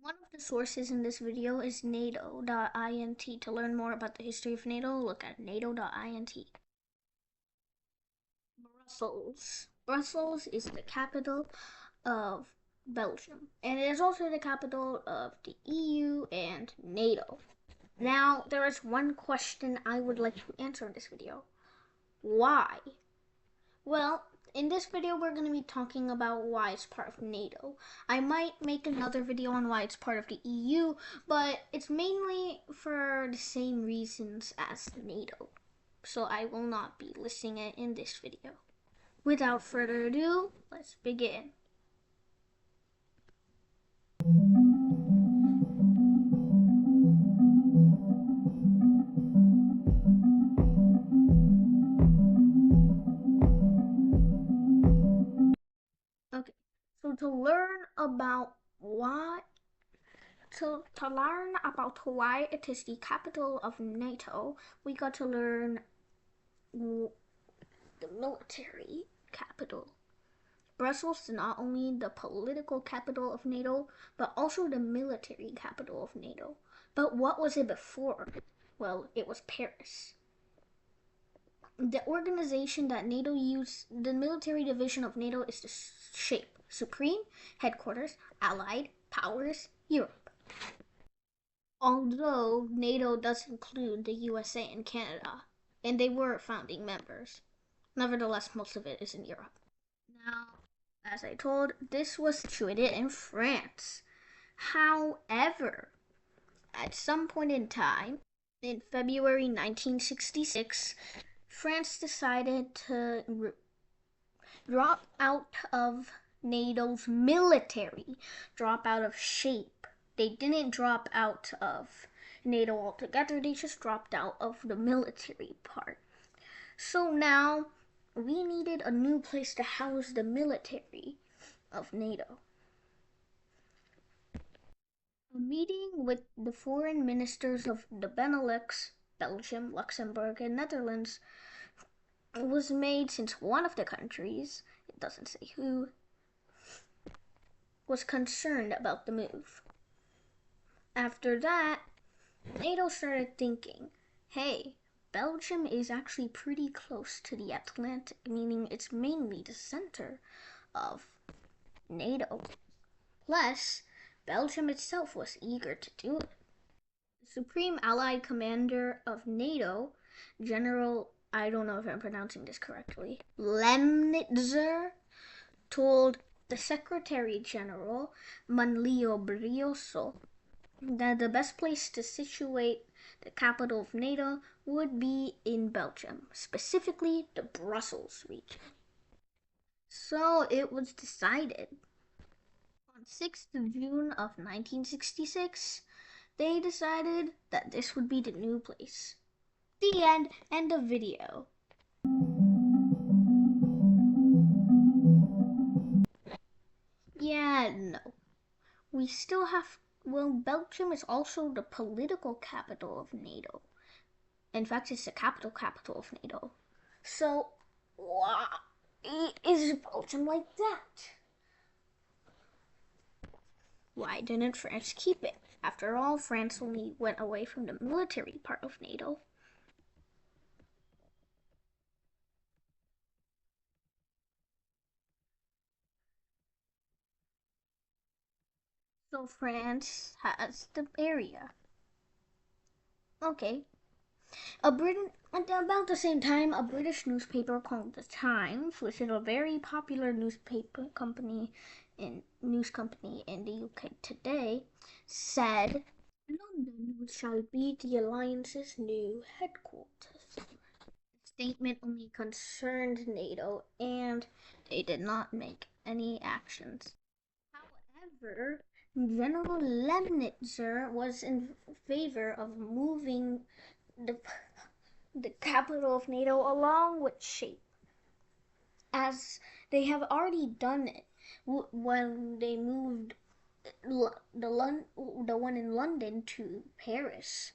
One of the sources in this video is NATO.int. To learn more about the history of NATO, look at NATO.int. Brussels. Brussels is the capital of Belgium, and it is also the capital of the EU and NATO. Now, there is one question I would like to answer in this video. Why? Well, in this video, we're going to be talking about why it's part of NATO. I might make another video on why it's part of the EU, but it's mainly for the same reasons as NATO. So I will not be listing it in this video. Without further ado, let's begin. Okay, so to learn about why it is the capital of NATO, we got to learn the military capital. Brussels is not only the political capital of NATO, but also the military capital of NATO. But what was it before? Well, it was Paris. The organization that NATO used, the military division of NATO, is the shape: Supreme, Headquarters, Allied, Powers, Europe. Although NATO does include the USA and Canada, and they were founding members, nevertheless, most of it is in Europe. Now, as I told, this was situated in France. However, at some point in time, in February 1966, France decided to drop out of NATO's military, drop out of shape. They didn't drop out of NATO altogether, they just dropped out of the military part. So now we needed a new place to house the military of NATO. A meeting with the foreign ministers of the Benelux, Belgium, Luxembourg, and Netherlands was made, since one of the countries, it doesn't say who, was concerned about the move. After that, NATO started thinking, hey, Belgium is actually pretty close to the Atlantic, meaning it's mainly the center of NATO. Plus, Belgium itself was eager to do it. The Supreme Allied Commander of NATO, General, I don't know if I'm pronouncing this correctly, Lemnitzer, told the Secretary General, Manlio Brioso, that the best place to situate the capital of NATO would be in Belgium, specifically the Brussels region. So it was decided. On 6th of June of 1966, they decided that this would be the new place. The end of video. Yeah, no. We still have, well, Belgium is also the political capital of NATO. In fact, it's the capital of NATO. So, why is Belgium like that? Why didn't France keep it? After all, France only went away from the military part of NATO. So France has the area. Okay. At about the same time, a British newspaper called The Times, which is a very popular news company in the UK today, said, London shall be the Alliance's new headquarters. The statement only concerned NATO, and they did not make any actions. However, General Lemnitzer was in favor of moving the capital of NATO along with shape, as they have already done it when they moved the one in London to Paris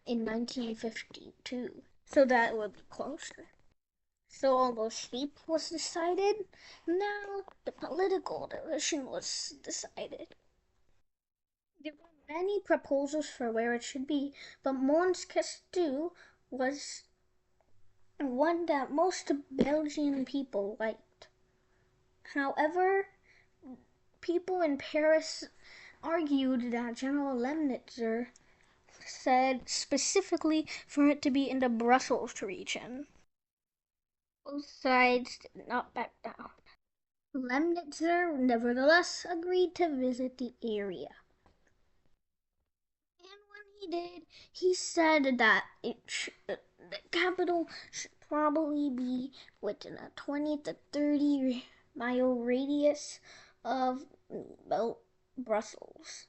in 1952, so that would be closer. So although shape was decided, now the political division was decided. many proposals for where it should be, but Mons Castou was one that most Belgian people liked. However, people in Paris argued that General Lemnitzer said specifically for it to be in the Brussels region. Both sides did not back down. Lemnitzer nevertheless agreed to visit the area. And when he did, he said that the capital should probably be within a 20 to 30-mile radius of Brussels.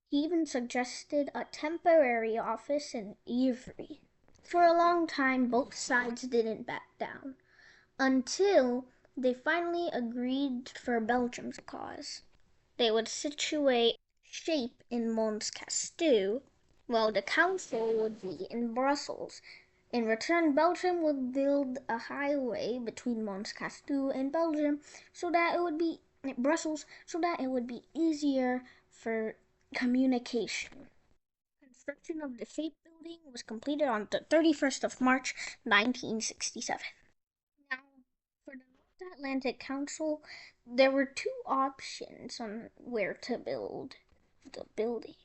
He even suggested a temporary office in Ivry. For a long time, both sides didn't back down, until they finally agreed for Belgium's cause. They would situate shape in Mons Castou, while the council would be in Brussels. In return, Belgium would build a highway between Mons Castou and Brussels, so that it would be easier for communication. Construction of the shape building was completed on the 31st of March 1967. Now, for the North Atlantic Council, there were two options on where to build the building.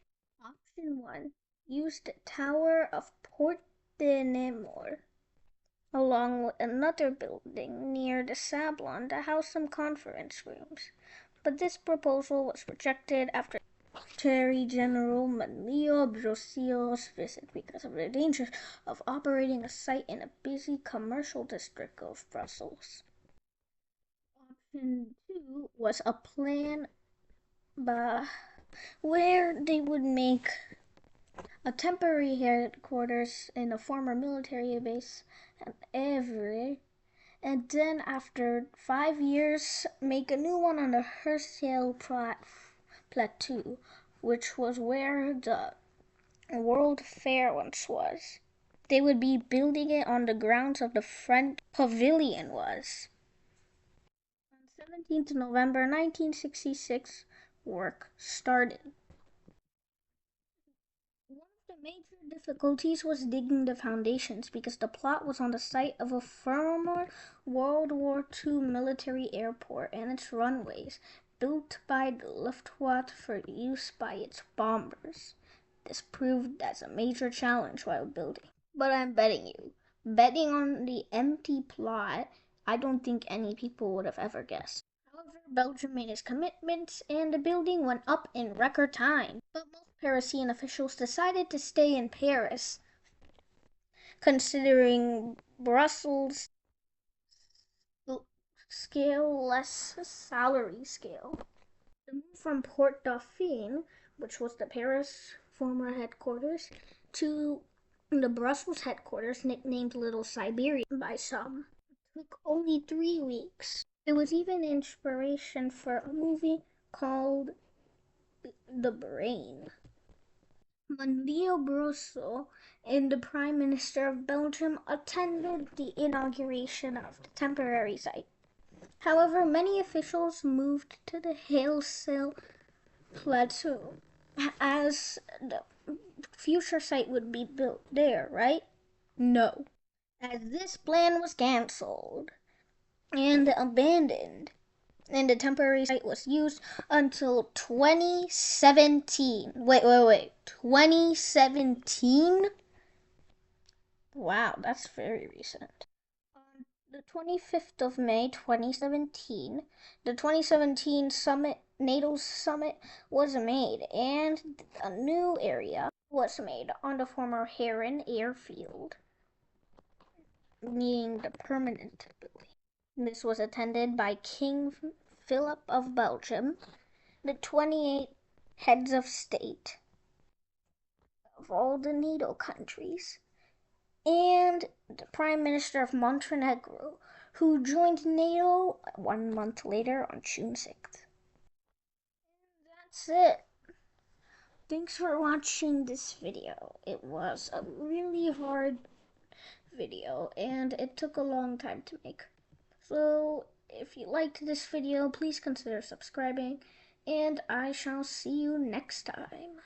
Option 1 used the Tower of Port de Nemours, along with another building near the Sablon to house some conference rooms. But this proposal was rejected after Secretary General Manlio Brosillo's visit because of the dangers of operating a site in a busy commercial district of Brussels. Option 2 was a plan where they would make a temporary headquarters in a former military base at Evry, and then after 5 years make a new one on the Hersel Plateau, which was where the World Fair once was. They would be building it on the grounds of the French Pavilion was. On 17th November 1966, work started. One of the major difficulties was digging the foundations because the plot was on the site of a former World War II military airport and its runways, built by the Luftwaffe for use by its bombers. This proved as a major challenge while building. But I'm betting on the empty plot, I don't think any people would have ever guessed. However, Belgium made its commitments and the building went up in record time. But most Parisian officials decided to stay in Paris, considering Brussels' scale less salary scale. The move from Port Dauphine, which was the Paris former headquarters, to the Brussels headquarters, nicknamed Little Siberia by some, took only 3 weeks. It was even inspiration for a movie called The Brain. Manlio Brosso and the Prime Minister of Belgium attended the inauguration of the temporary site. However, many officials moved to the Hersel Plateau, as the future site would be built there, right? No, as this plan was cancelled and abandoned, and the temporary site was used until 2017. Wait. 2017? Wow, that's very recent. On the 25th of May 2017, the 2017 summit, NATO summit, was made, and a new area was made on the former Heron airfield, meaning the permanent building. This was attended by King Philip of Belgium, the 28 heads of state of all the NATO countries, and the Prime Minister of Montenegro, who joined NATO 1 month later on June 6th. And that's it. Thanks for watching this video. It was a really hard video and it took a long time to make. So if you liked this video, please consider subscribing and I shall see you next time.